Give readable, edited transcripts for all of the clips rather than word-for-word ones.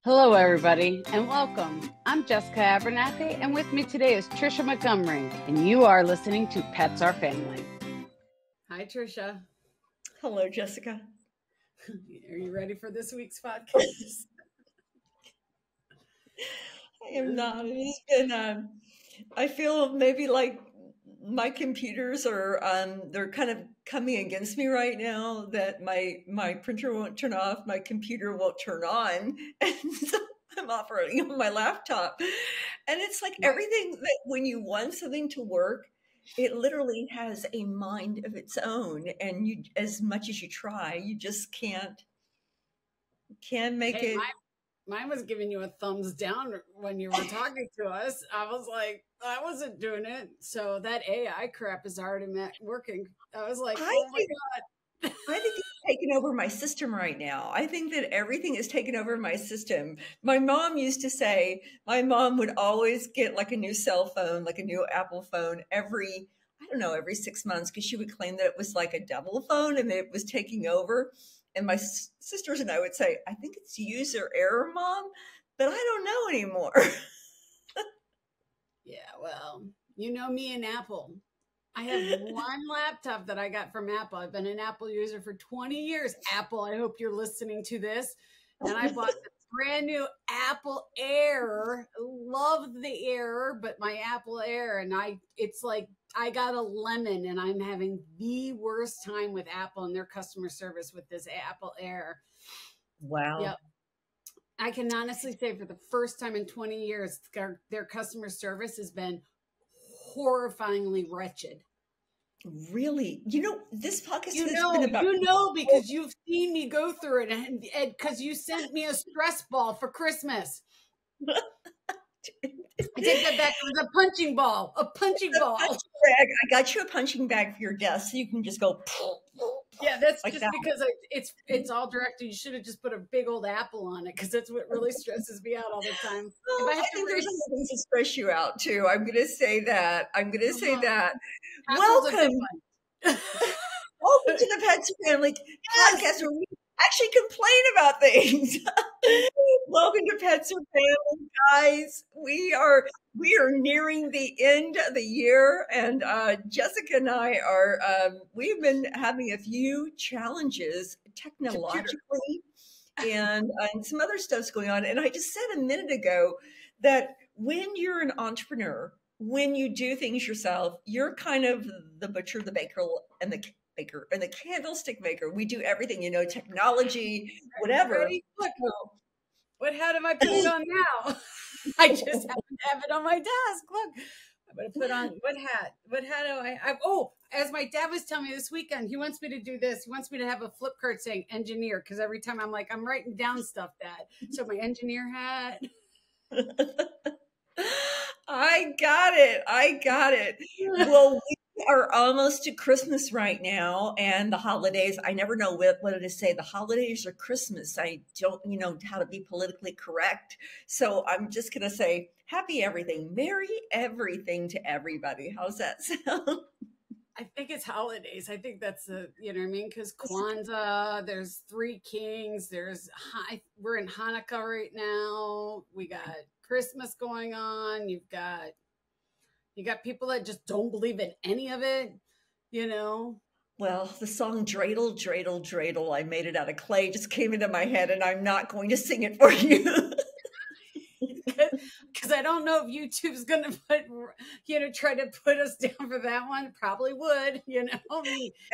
Hello, everybody, and welcome. I'm Jessica Abernathy, and with me today is Tricia Montgomery, and you are listening to Pets Are Family. Hi, Tricia. Hello, Jessica. Are you ready for this week's podcast? I am not. It has been, I feel maybe like my computers are, they're kind of coming against me right now, that my printer won't turn off, my computer won't turn on. And so I'm operating on my laptop. And it's like everything that when you want something to work, it literally has a mind of its own. And you, as much as you try, you just can't make it. Mine was giving you a thumbs down when you were talking to us. I was like, I wasn't doing it. So that AI crap is already working. I was like, oh my God. I think it's taken over my system right now. I think that everything is taken over my system. My mom used to say, my mom would always get like a new cell phone, like a new Apple phone every 6 months, because she would claim that it was like a devil phone and that it was taking over. And my sisters and I would say, I think it's user error, Mom, but I don't know anymore. Yeah, well, you know me and Apple. I have one laptop that I got from Apple. I've been an Apple user for 20 years. Apple, I hope you're listening to this. And I bought the brand new Apple Air. Love the Air, but my Apple Air, and it's like I got a lemon, and I'm having the worst time with Apple and their customer service with this Apple Air. Wow. Yep. I can honestly say for the first time in 20 years, their customer service has been horrifyingly wretched. Really? This podcast has been about... because you've seen me go through it, and because you sent me a stress ball for Christmas. I take that back. It was a punching ball. A punching ball. I got you a punching bag for your desk so you can just go. Yeah, that's like just that. Because it's all directed. You should have just put a big old apple on it, because that's what really stresses me out all the time. Well, I think there's other things that stress you out too. I'm going to say that. Welcome. Welcome to the Pets Family podcast, where we actually complain about things. Welcome to Pets Family, guys. We are nearing the end of the year, and Jessica and I are. We've been having a few challenges technologically, and some other stuff's going on. And I just said a minute ago that when you're an entrepreneur, when you do things yourself, you're kind of the butcher, the baker, and the baker, and the candlestick maker. We do everything, technology, whatever. Ready? Look, what hat am I putting on now? I just happen to have it on my desk. Look, I'm going to put on what hat? What hat do I have? Oh, as my dad was telling me this weekend, he wants me to do this. He wants me to have a flip card saying engineer, because every time I'm like, I'm writing down stuff, Dad. So my engineer hat. I got it. Well, we are almost to Christmas right now, and the holidays. I never know what to say. The holidays or Christmas. I don't, how to be politically correct. So I'm just going to say happy everything. Merry everything to everybody. How's that sound? I think it's holidays. I think that's you know what I mean? Because Kwanzaa, there's Three Kings, we're in Hanukkah right now. We got Christmas going on. You got people that just don't believe in any of it, Well, the song Dreidel, Dreidel, Dreidel, I made it out of clay, just came into my head, and I'm not going to sing it for you. Because I don't know if YouTube's going to try to put us down for that one. Probably would,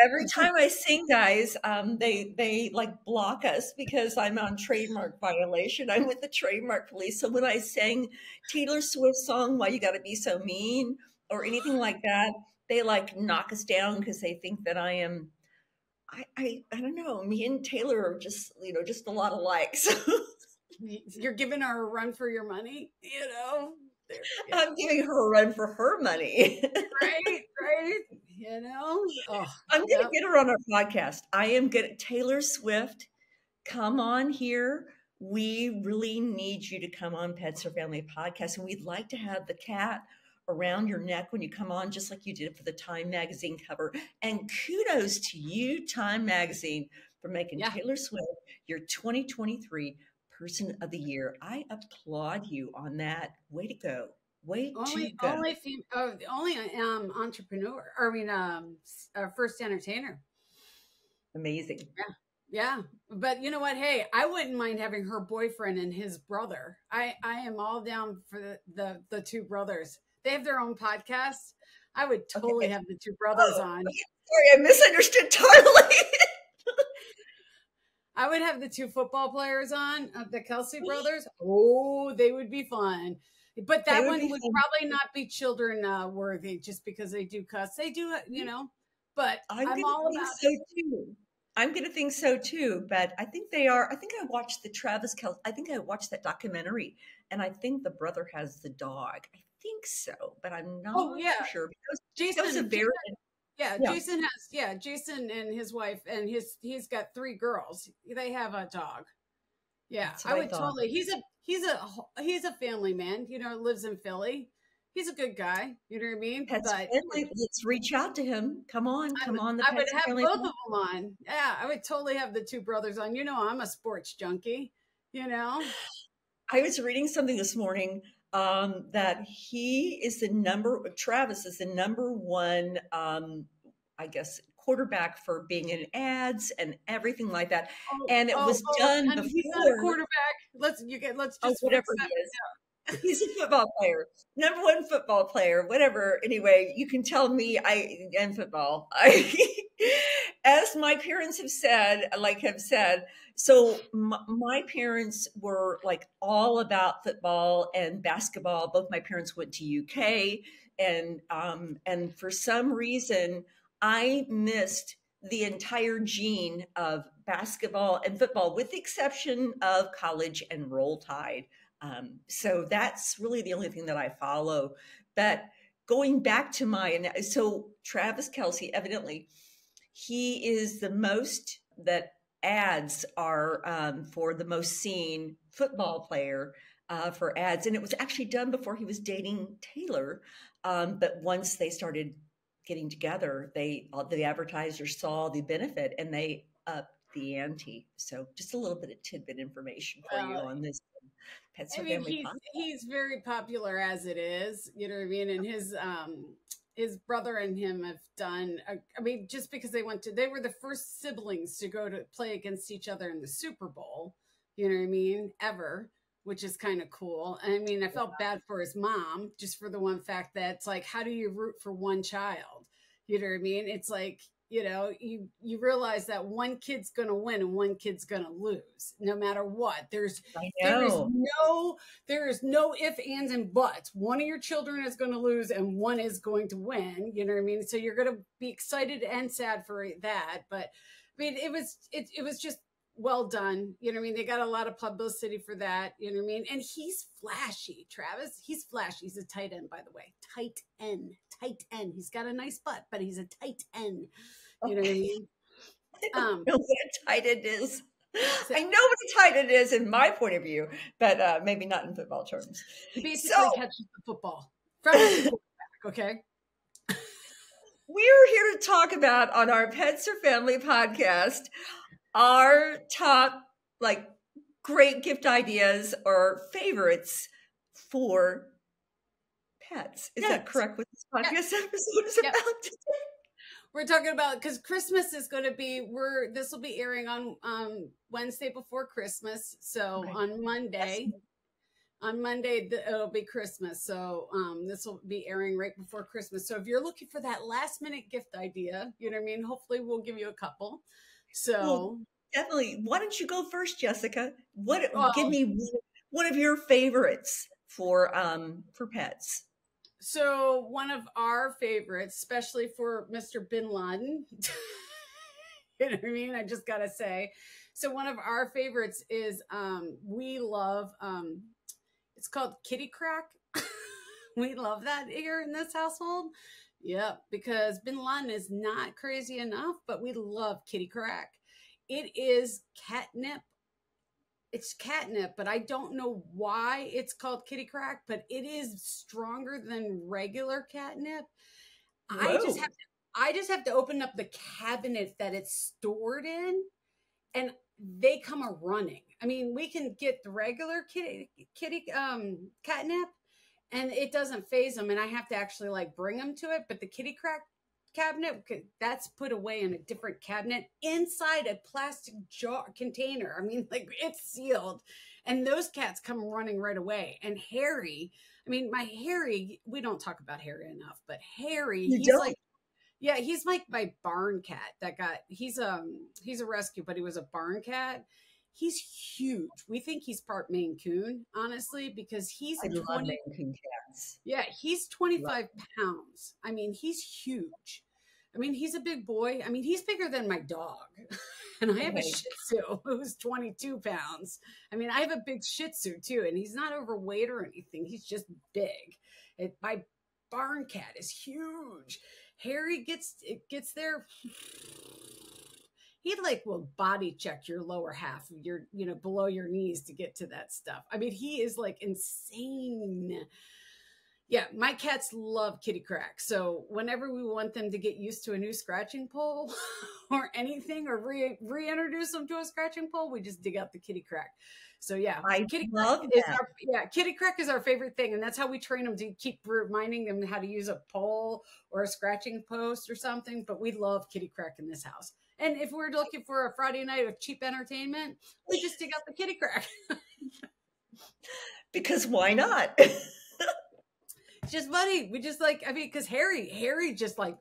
Every time I sing, guys, they like block us because I'm on trademark violation. I'm with the trademark police. So when I sang Taylor Swift's song, Why You Gotta Be So Mean, or anything like that, they like knock us down because they think that I am, I don't know, me and Taylor are just, just a lot of likes. You're giving her a run for your money, I'm giving her a run for her money. Right. I'm going to get her on our podcast. I am good. Taylor Swift, come on here. We really need you to come on Pets Are Family podcast. And we'd like to have the cat around your neck when you come on, just like you did for the Time Magazine cover. And kudos to you, Time Magazine, for making Taylor Swift your 2023 person of the year. I applaud you on that. Way to go. Way to go. Only entrepreneur. Or, I mean, first entertainer. Amazing. Yeah. But you know what? Hey, I wouldn't mind having her boyfriend and his brother. I am all down for the two brothers. They have their own podcast. I would totally have the two brothers on. Sorry, I misunderstood totally. I would have the two football players on, the Kelsey brothers. Oh, they would be fun. But that one would probably not be children worthy just because they do cuss. They do, but I'm all about so too. I'm going to think so too, but I think they are. I think I watched I think I watched that documentary, and I think the brother has the dog. I think so, but I'm not sure because Jason Jason and his wife and he's got 3 girls. They have a dog. Yeah, I would totally. He's a family man, lives in Philly. He's a good guy, you know what I mean? Let's reach out to him. Come on. I would have both of them on. Yeah, I would totally have the two brothers on. I'm a sports junkie, I was reading something this morning that Travis is the number one, I guess, quarterback for being in ads and everything like that. And it was done before. He's not a quarterback. Let's just whatever he is. He's a football player, number 1 football player, whatever. Anyway, you can tell me I am football. As my parents have said, so my parents were like all about football and basketball. Both my parents went to UK, and for some reason, I missed the entire gene of basketball and football, with the exception of college and Roll Tide. So that's really the only thing that I follow. But going back to so Travis Kelce, evidently, he is the most that ads are for the most seen football player for ads. And it was actually done before he was dating Taylor. But once they started getting together, the advertisers saw the benefit and they upped the ante. So just a little bit of tidbit information for you on this. He's very popular as it is, you know what I mean? And his brother and him have done, just because they were the first siblings to go to play against each other in the Super Bowl, you know what I mean, ever, which is kind of cool. I mean, I felt bad for his mom, just for the one fact that it's like, how do you root for one child? You know what I mean? It's like, you realize that one kid's going to win and one kid's going to lose no matter what. There is no if, ands, and buts. One of your children is going to lose and one is going to win. You know what I mean? So you're going to be excited and sad for that. But I mean, it was just well done. You know what I mean? They got a lot of publicity for that. You know what I mean? And he's flashy, Travis. He's flashy. He's a tight end, by the way. Tight end. He's got a nice butt, but he's a tight end. You know what I mean? I don't know what a tight end is. I know what a tight end is in my point of view, but maybe not in football terms. He basically catches the football from the quarterback, okay? We're here to talk about, on our Pets or Family podcast, our top, great gift ideas or favorites for pets. Is that correct? What this podcast episode is about today? We're talking about, because Christmas is going to be, this will be airing on Wednesday before Christmas. So on Monday, it'll be Christmas. So this will be airing right before Christmas. So if you're looking for that last minute gift idea, you know what I mean? Hopefully we'll give you a couple. So definitely. Why don't you go first, Jessica? Give me one of your favorites for pets. So one of our favorites, especially for Mr. Bin Laden, you know what I mean? I just got to say. So one of our favorites is, we love, it's called Kitty Crack. We love that here in this household. Yep, because Bin Laden is not crazy enough, but we love Kitty Crack. It is catnip. It's catnip, but I don't know why it's called Kitty Crack, but it is stronger than regular catnip. Whoa. I just have to open up the cabinet that it's stored in, and they come a running. I mean, we can get the regular kitty catnip, and it doesn't phase them. And I have to actually like bring them to it. But the kitty crack cabinet, that's put away in a different cabinet inside a plastic jar container. I mean, like it's sealed, and those cats come running right away. And Harry, I mean, my Harry, we don't talk about Harry enough, but Harry, You he's don't? like, yeah, he's like my barn cat that got, he's a rescue, but he was a barn cat. He's huge. We think he's part Maine Coon, honestly, because he's I love 20. Maine Coon cats. Yeah, he's Love 25 pounds. I mean, he's huge. I mean, he's a big boy. I mean, he's bigger than my dog. And I have a Right. Shih Tzu who's 22 pounds. I mean, I have a big Shih Tzu too, and he's not overweight or anything. He's just big. My barn cat is huge. Harry gets there. He like will body check your lower half of your, below your knees to get to that stuff. I mean, he is like insane. Yeah, my cats love kitty crack. So whenever we want them to get used to a new scratching pole or anything, or reintroduce them to a scratching pole, we just dig out the kitty crack. So yeah, I kitty love crack is that. kitty crack is our favorite thing, and that's how we train them, to keep reminding them how to use a pole or a scratching post or something. But we love kitty crack in this house. And if we're looking for a Friday night of cheap entertainment, we just dig out the kitty crack. Because why not? Just funny. We just like, I mean, because Harry just like,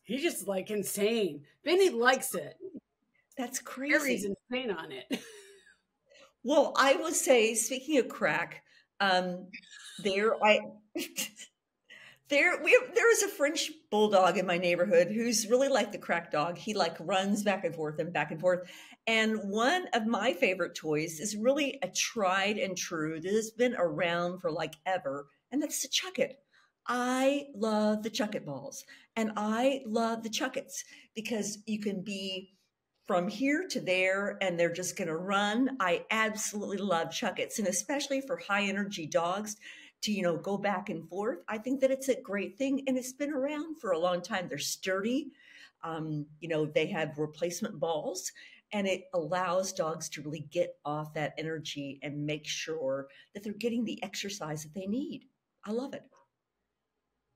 he's just like insane. Benny likes it. That's crazy. Harry's insane on it. Well, I will say, speaking of crack, there I there is a French bulldog in my neighborhood who's really like the crack dog. He like runs back and forth and back and forth. And one of my favorite toys is really a tried and true that has been around for like ever, and that's the Chuck-It. I love the Chuck-It balls, and I love the Chuck-Its because you can be from here to there and they're just going to run. I absolutely love Chuck-Its, and especially for high energy dogs to, go back and forth. I think that it's a great thing, and it's been around for a long time. They're sturdy. They have replacement balls, and it allows dogs to really get off that energy and make sure that they're getting the exercise that they need. I love it.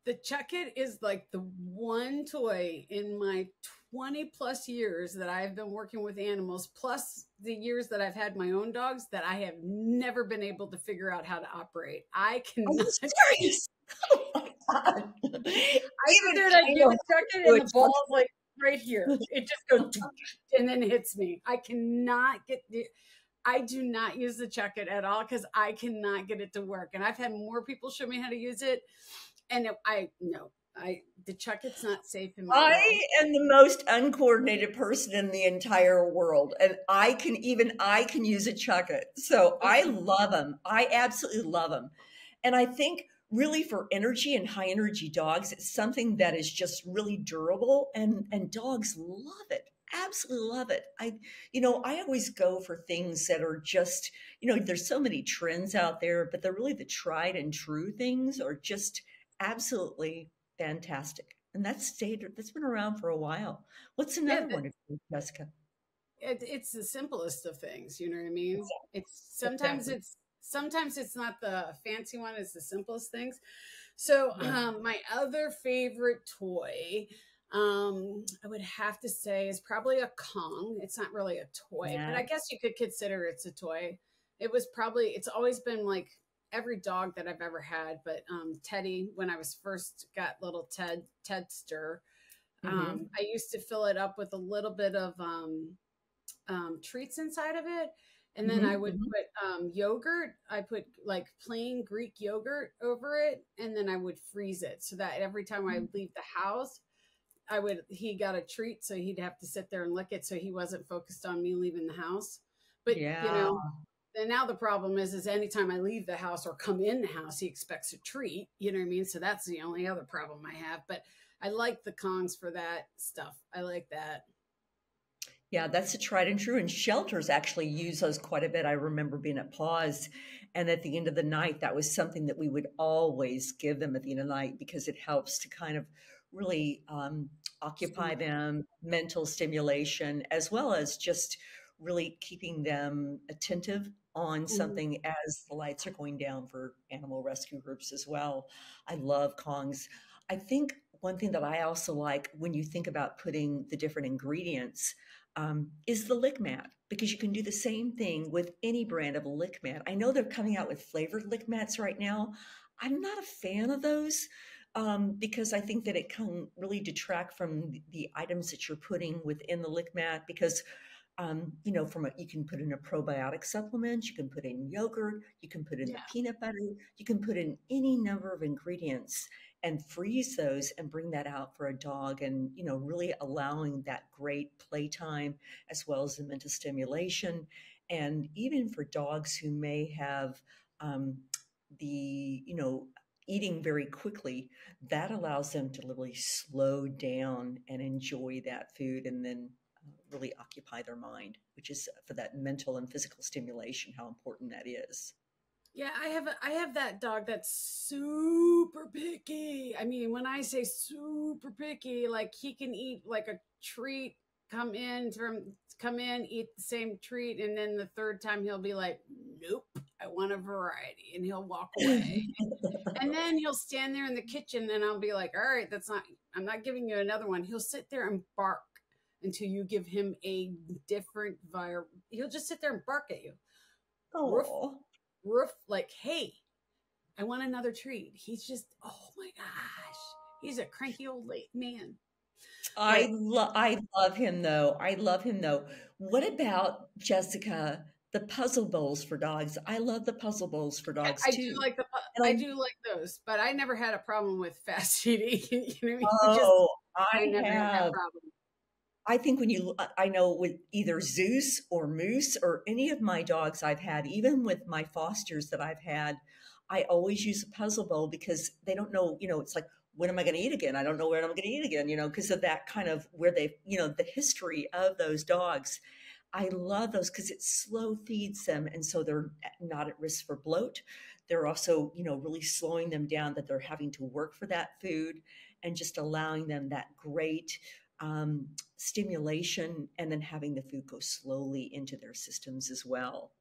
The Chuck-It is like the one toy in my 20 plus years that I've been working with animals, plus the years that I've had my own dogs, that I have never been able to figure out how to operate. I Are cannot. you serious? Oh my God. I sit there and I give a Chuck-It, and the ball's like right here. It just goes and then hits me. I cannot get the. I do not use the Chuck-It at all because I cannot get it to work. And I've had more people show me how to use it, and the Chuck-It's not safe in my I house. am the most uncoordinated person in the entire world, and I can use a Chuck-It. So I love them. I absolutely love them. And I think really for energy and high energy dogs, it's something that is just really durable, and dogs love it. Absolutely love it. I always go for things that are just, there's so many trends out there, but they're really the tried and true things are just absolutely fantastic. And that's been around for a while. What's another one, Jessica? It's the simplest of things. You know what I mean? It's Exactly. sometimes it's not the fancy one. It's the simplest things. So Yeah. my other favorite toy, I would have to say, is probably a Kong. It's not really a toy, but Yeah. I guess you could consider it's a toy. It's always been like every dog that I've ever had, but Teddy, when I was first got little Tedster, Hmm. I used to fill it up with a little bit of treats inside of it. And then I Hmm. would Hmm. put yogurt. I put like plain Greek yogurt over it, and then I would freeze it so that every time I leave the house, he got a treat, so he'd have to sit there and lick it, so he wasn't focused on me leaving the house. But Yeah. and now the problem is anytime I leave the house or come in the house, he expects a treat. You know what I mean? So that's the only other problem I have. But I like the Kongs for that stuff. I like that. Yeah, that's a tried and true. And shelters actually use those quite a bit. I remember being at Paws, and at the end of the night, that was something that we would always give them at the end of the night because it helps to kind of really occupy them, mental stimulation, as well as just really keeping them attentive on Mhm. something as the lights are going down for animal rescue groups as well. I love Kongs. I think one thing that I also like when you think about putting the different ingredients is the lick mat, because you can do the same thing with any brand of a lick mat. I know they're coming out with flavored lick mats right now. I'm not a fan of those because I think that it can really detract from the items that you're putting within the lick mat. Because you know, you can put in a probiotic supplement, you can put in yogurt, you can put in the Yeah. peanut butter, you can put in any number of ingredients and freeze those and bring that out for a dog, and you know, really allowing that great playtime as well as the mental stimulation. And even for dogs who may have um, the, you know, eating very quickly, that allows them to literally slow down and enjoy that food, and then really occupy their mind, which is for that mental and physical stimulation, how important that is. Yeah, I have that dog that's super picky. I mean, when I say super picky, like he can eat like a treat, come in, eat the same treat, and then the third time he'll be like, "Nope, I want a variety," and he'll walk away. And then he'll stand there in the kitchen, and I'll be like, "All right, I'm not giving you another one." He'll sit there and bark until you give him a different vir. He'll just sit there and bark at you. Roof, Oh, roof, like, hey, I want another treat. He's just, oh my gosh, he's a cranky old late man. But I love him though. I love him though. What about Jessica, the puzzle bowls for dogs? I love the puzzle bowls for dogs I do too. like And I do like those, but I never had a problem with fast eating. You know what I mean? oh, I I never had that have. problem. I think when I know with either Zeus or Moose or any of my dogs I've had, even with my fosters that I've had, I always use a puzzle bowl because they don't know, you know, it's like, when am I going to eat again? I don't know when I'm going to eat again, you know, because of that kind of where they, you know, the history of those dogs. I love those because it slow feeds them. And so they're not at risk for bloat. They're also, you know, really slowing them down, that they're having to work for that food, and just allowing them that great um, stimulation, and then having the food go slowly into their systems as well.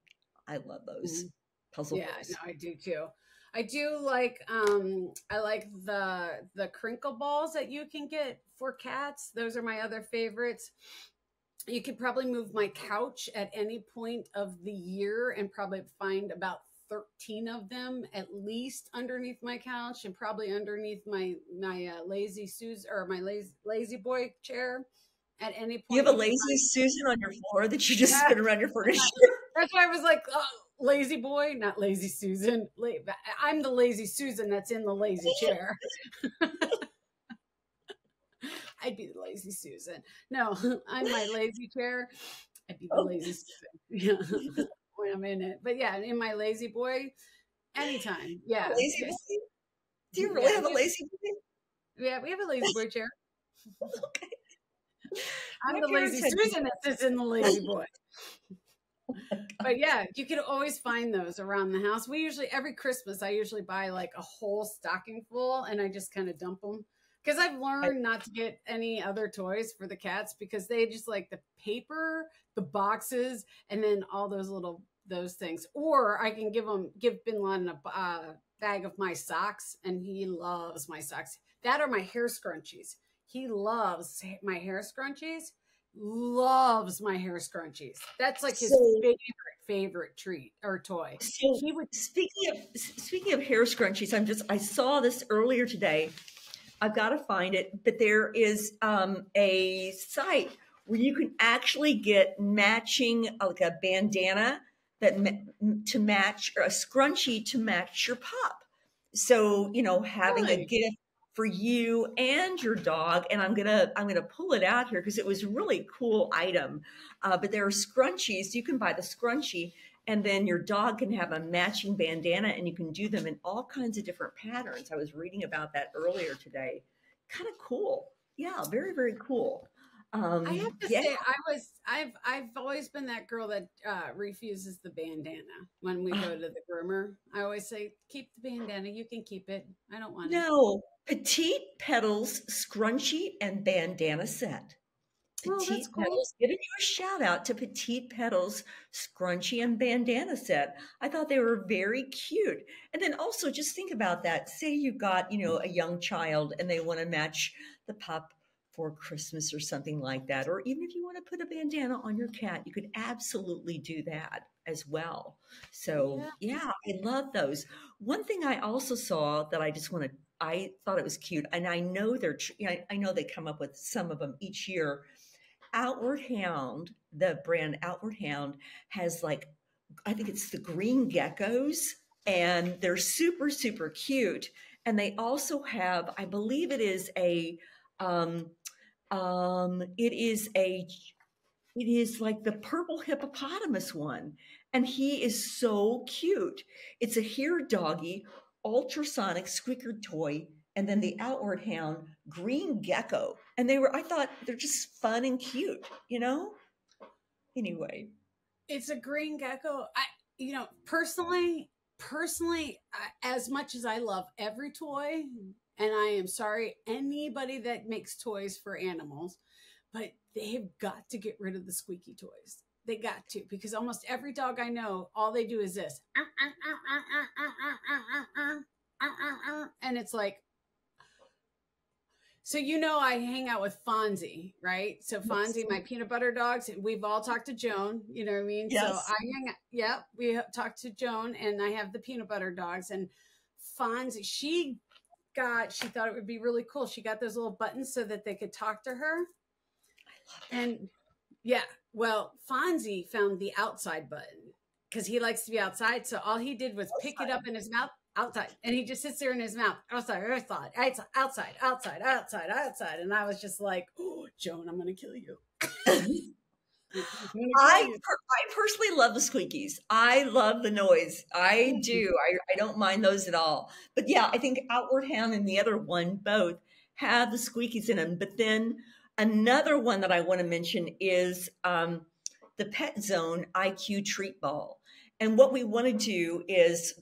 I love those Mhm. puzzle Yeah, no, bowls. I do too. I do like I like the crinkle balls that you can get for cats. Those are my other favorites. You could probably move my couch at any point of the year and probably find about 13 of them at least underneath my couch, and probably underneath my lazy Susan, or my lazy boy chair. At any You point have a you can lazy find. Susan on your floor that you just Yeah, spin around your furniture. that's why I was like, lazy boy, not lazy Susan. I'm the lazy Susan that's in the lazy chair. I'd be the lazy Susan. No, I'm my lazy chair. I'd be the Oh, lazy Susan. Yeah, when I'm in it. But yeah, in my lazy boy, anytime. a Yeah, lazy boy? Do you really yeah, have a lazy boy? we have a lazy boy chair. Okay. I'm My the lazy parents had. Susan that sits in the lazy boy. But yeah, you could always find those around the house. We usually, every Christmas, I usually buy like a whole stocking full, and I just kind of dump them, because I've I, learned not to get any other toys for the cats, because they just like the paper, the boxes, and then all those things. Or I can give Bin Laden a bag of my socks, and he loves my socks. That are my hair scrunchies. He loves my hair scrunchies. Loves my hair scrunchies. That's like his so favorite treat or toy. so He would. speaking of hair scrunchies, I saw this earlier today. I've got to find it, but there is a site where you can actually get matching, like a bandana to match, or a scrunchie to match your pup. So, you know, having a Really? gift for you and your dog. And I'm gonna pull it out here because it was a really cool item. But there are scrunchies. You can buy the scrunchie, and then your dog can have a matching bandana, and you can do them in all kinds of different patterns. I was reading about that earlier today. Kind of cool. Yeah, very, very cool. I have to Yeah. say, I've always been that girl that refuses the bandana when we go to the groomer. I always say, keep the bandana. You can keep it. I don't want it. No, Petite Petals Scrunchie and Bandana Set. Oh, that's Petite cool. Petals, giving you a shout out to Petite Petals scrunchie and bandana set. I thought they were very cute. And then also just think about that. Say you've got, a young child and they want to match the pup for Christmas or something like that. Or even if you want to put a bandana on your cat, you could absolutely do that as well. So Yeah. yeah, I love those. One thing I also saw that I thought it was cute, and I know I know they come up with some of them each year. Outward Hound, the brand Outward Hound, has like, I think it's the green geckos, and they're super, super cute. And they also have, I believe um, it is a, it is like the purple hippopotamus one. And he is so cute. It's a here doggy, ultrasonic squeaker toy, and then the Outward Hound green gecko. And I thought they're just fun and cute, Anyway. It's a green gecko. Personally, as much as I love every toy, and I am sorry, anybody that makes toys for animals, but they've got to get rid of the squeaky toys. They got to, because almost every dog I know, all they do is this. And it's like, so I hang out with Fonzie, right? So Yes. Fonzie, my peanut butter dogs, we've all talked to Joan, you know what I mean? So Yes. we talked to Joan, and I have the peanut butter dogs. And Fonzie, she thought it would be really cool. She got those little buttons so that they could talk to her. And yeah, well, Fonzie found the outside button because he likes to be outside. So all he did was pick it up in his mouth, outside, and he just sits there in his mouth, outside, outside, outside, outside, outside, outside. And I was just like, oh, Joan, I'm going to kill you. I personally love the squeakies. I love the noise. I do. I don't mind those at all. But yeah, I think Outward Hound and the other one both have the squeakies in them. But then another one that I want to mention is the Pet Zone IQ treat ball. And what we want to do is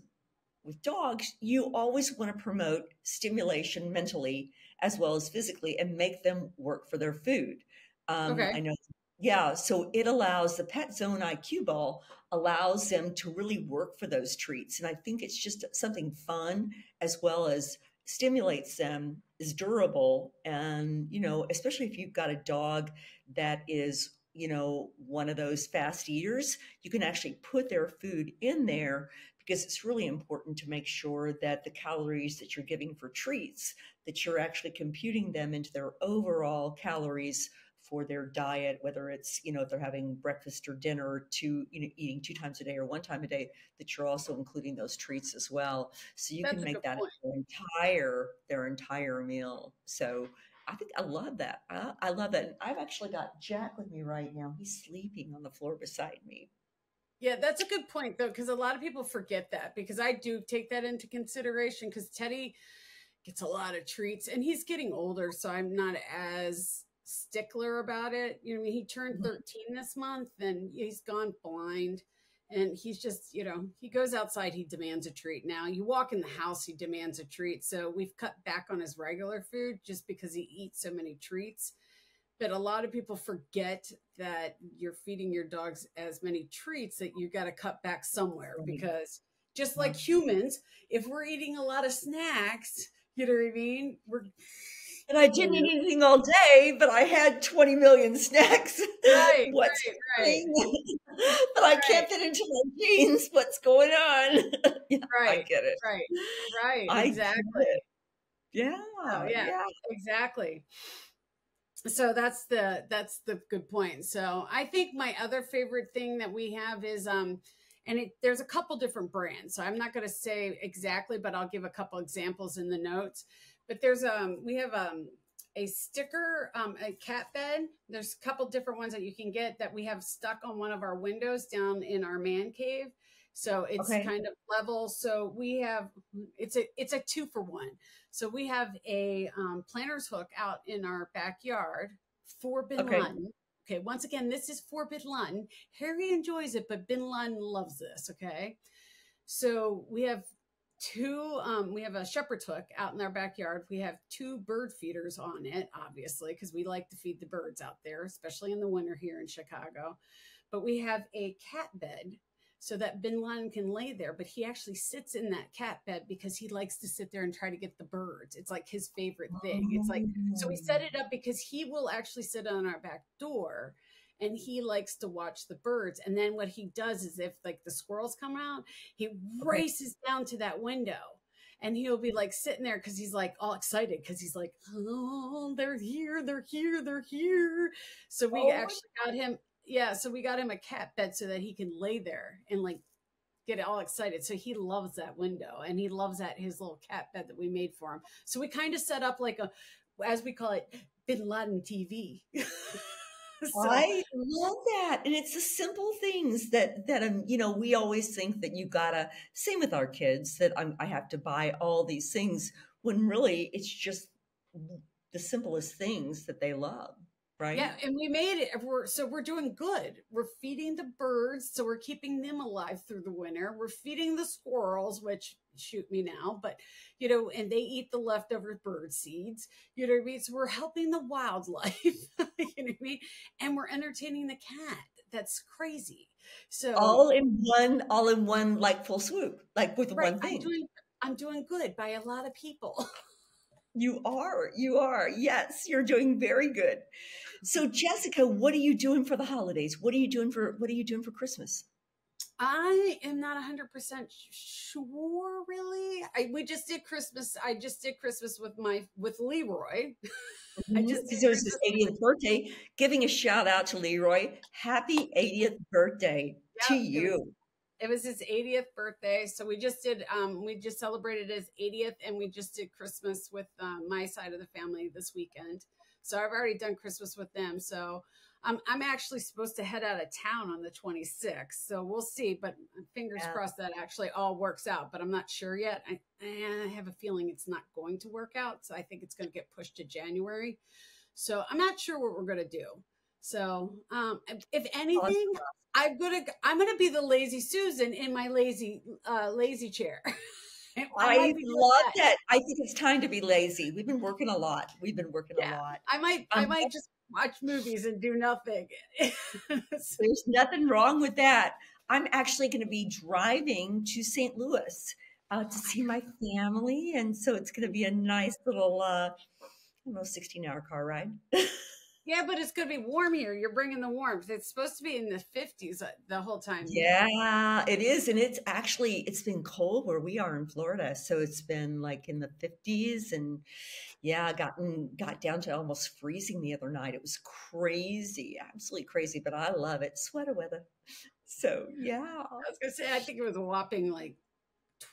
with dogs, you always want to promote stimulation mentally as well as physically and make them work for their food. Okay. I know. Yeah, so it allows the Pet Zone IQ ball allows them to really work for those treats. And I think it's just something fun as well as stimulates them, is durable. And, especially if you've got a dog that is, one of those fast eaters, you can actually put their food in there because it's really important to make sure that the calories that you're giving for treats, that you're actually computing them into their overall calories for their diet, whether it's, if they're having breakfast or dinner or eating 2 times a day or 1 time a day, that you're also including those treats as well. So you can make that their entire meal. So I think I love that. I love that. And I've actually got Jack with me right now. He's sleeping on the floor beside me. Yeah, that's a good point, though, because a lot of people forget that, because I do take that into consideration, because Teddy gets a lot of treats and he's getting older. So I'm not as stickler about it. He turned 13 this month and he's gone blind. And he's just, he goes outside, he demands a treat. Now you walk in the house, he demands a treat. So we've cut back on his regular food just because he eats so many treats. But a lot of people forget that you're feeding your dogs as many treats that you got to cut back somewhere, because just like humans, if we're eating a lot of snacks, you know what I mean? And I didn't eat anything all day, but I had 20 million snacks. Right, What's right. But I can't fit into my jeans. What's going on? Yeah, I get it. Right. Exactly. Yeah. Oh, yeah, exactly. So that's the good point. So I think my other favorite thing that we have is there's a couple different brands. So I'm not going to say exactly, but I'll give a couple examples in the notes. But we have a sticker, a cat bed. There's a couple different ones that you can get that we have stuck on one of our windows down in our man cave. So it's kind of level. So we have, it's a 2-for-1. So we have a planter's hook out in our backyard for Bin Laden. Okay, once again, this is for Bin Laden. Harry enjoys it, but Bin Laden loves this. Okay, so we have we have a shepherd's hook out in our backyard. We have 2 bird feeders on it, obviously, because we like to feed the birds out there, especially in the winter here in Chicago. But we have a cat bed so that Bin Laden can lay there, but he actually sits in that cat bed because he likes to sit there and try to get the birds. It's like his favorite thing. It's like, so we set it up because he will actually sit on our back door and he likes to watch the birds. And then what he does is if like the squirrels come out, he races down to that window and he'll be like sitting there because he's like all excited because he's like, oh, they're here, they're here, they're here. So we actually got him. Yeah, so we got him a cat bed so that he can lay there and like get all excited. So he loves that window and he loves that his little cat bed that we made for him. So we kind of set up like a, as we call it, Bin Laden TV. So, I love that. And it's the simple things that you know, we always think that you gotta, same with our kids, that I have to buy all these things when really it's just the simplest things that they love. Right. Yeah, and we made it. We're doing good. We're feeding the birds, so we're keeping them alive through the winter. We're feeding the squirrels, which shoot me now, but you know, and they eat the leftover bird seeds. You know what I mean? So we're helping the wildlife. You know what I mean? And we're entertaining the cat. That's crazy. So all in one, like full swoop, like with one thing. I'm doing good by a lot of people. You are. Yes, you're doing very good. So Jessica, what are you doing for the holidays? What are you doing for Christmas? I am not 100% sure, really. We just did Christmas. I just did Christmas with Leroy. Because it was his 80th birthday. Giving a shout out to Leroy. Happy 80th birthday to you. It was his 80th birthday. So we just celebrated his 80th and we just did Christmas with my side of the family this weekend. So I've already done Christmas with them. So I'm actually supposed to head out of town on the 26th. So we'll see, but fingers crossed that actually all works out, but I'm not sure yet. I have a feeling it's not going to work out. So I think it's going to get pushed to January. So I'm not sure what we're going to do. So if anything, I'm gonna be the lazy Susan in my lazy chair. I love that. I think it's time to be lazy. We've been working a lot. A lot. I might just watch movies and do nothing. There's nothing wrong with that. I'm actually going to be driving to St. Louis to see my family, and so it's going to be a nice little 16-hour car ride. Yeah, but it's going to be warm here. You're bringing the warmth. It's supposed to be in the 50s the whole time. Yeah, it is. And it's been cold where we are in Florida. So it's been like in the 50s and got down to almost freezing the other night. It was crazy, absolutely crazy, but I love it. Sweater weather. So, yeah. I was going to say, I think it was a whopping like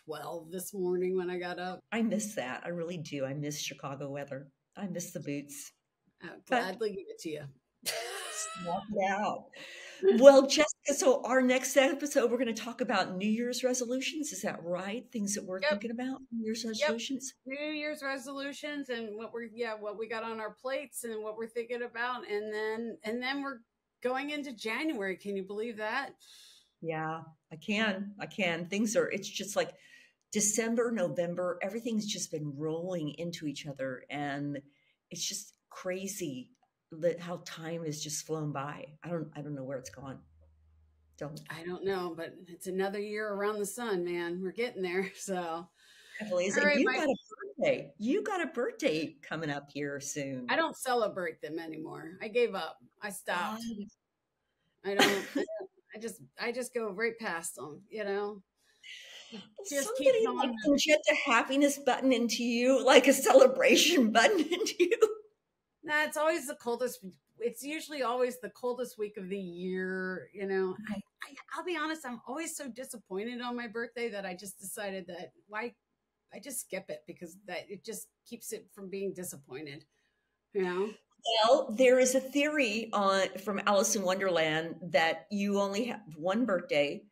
12 this morning when I got up. I miss that. I really do. I miss Chicago weather. I miss the boots. I'll gladly give it to you. Swap it out. Well, Jessica, so our next episode, we're going to talk about New Year's resolutions. Is that right? Things that we're thinking about, New Year's resolutions? New Year's resolutions and what we got on our plates and what we're thinking about. And then we're going into January. Can you believe that? Yeah, I can. It's just like December, November, everything's just been rolling into each other. And it's just crazy how time has just flown by. I don't know where it's gone. I don't know, but it's another year around the sun, man. We're getting there. So right, you got a birthday coming up here soon. I don't celebrate them anymore. I gave up. I stopped. I just go right past them, you know. Just somebody like inject a happiness button into you, like a celebration button into you. Nah, it's always the coldest. It's usually always the coldest week of the year. You know, I'll be honest. I'm always so disappointed on my birthday that I just decided that I just skip it because that it just keeps it from being disappointed. You know. Well, there is a theory from Alice in Wonderland that you only have one birthday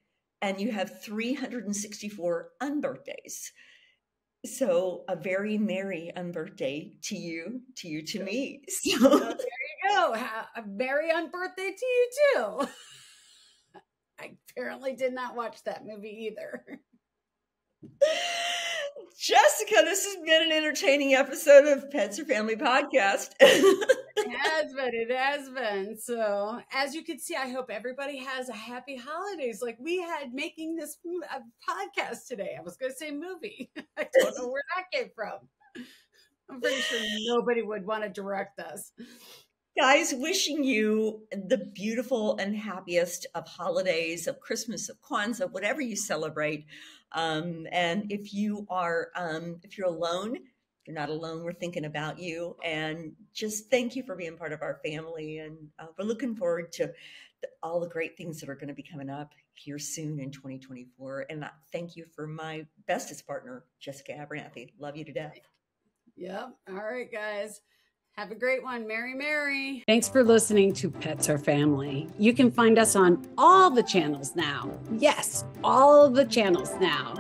and you have 364 unbirthdays. So a very merry unbirthday to you, to me. So there you go. A merry unbirthday to you too. I apparently did not watch that movie either. Jessica, this has been an entertaining episode of Pets or Family Podcast. It has been. So as you can see, I hope everybody has a happy holidays like we had making this podcast today. I was going to say movie. I don't know where that came from. I'm pretty sure nobody would want to direct us. Guys, wishing you the beautiful and happiest of holidays, of Christmas, of Kwanzaa, whatever you celebrate. And if you are, if you're alone, you're not alone. We're thinking about you, and just thank you for being part of our family. And we're looking forward to all the great things that are going to be coming up here soon in 2024. And thank you for my bestest partner, Jessica Abernathy. Love you to death. Yep. All right, guys. Have a great one. Merry, Merry. Thanks for listening to Pets Are Family. You can find us on all the channels now. Yes, all of the channels now.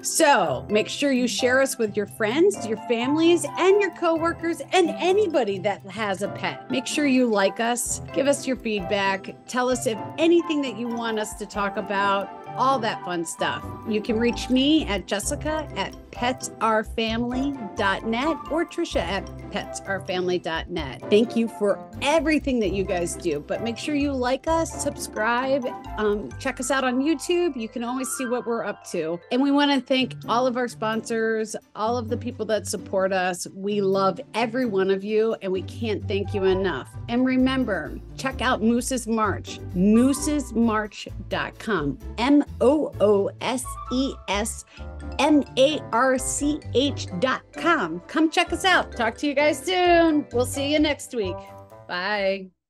So make sure you share us with your friends, your families, and your coworkers, and anybody that has a pet. Make sure you like us, give us your feedback, tell us if anything that you want us to talk about, all that fun stuff. You can reach me at jessica@petsourfamily.net or Tricia@petsourfamily.net. Thank you for everything that you guys do, but make sure you like us, subscribe, check us out on YouTube. You can always see what we're up to. And we want to thank all of our sponsors, all of the people that support us. We love every one of you, and we can't thank you enough. And remember, check out Moose's March, moosesmarch.com. moosesmarch.com. Come check us out. Talk to you guys soon. We'll see you next week. Bye.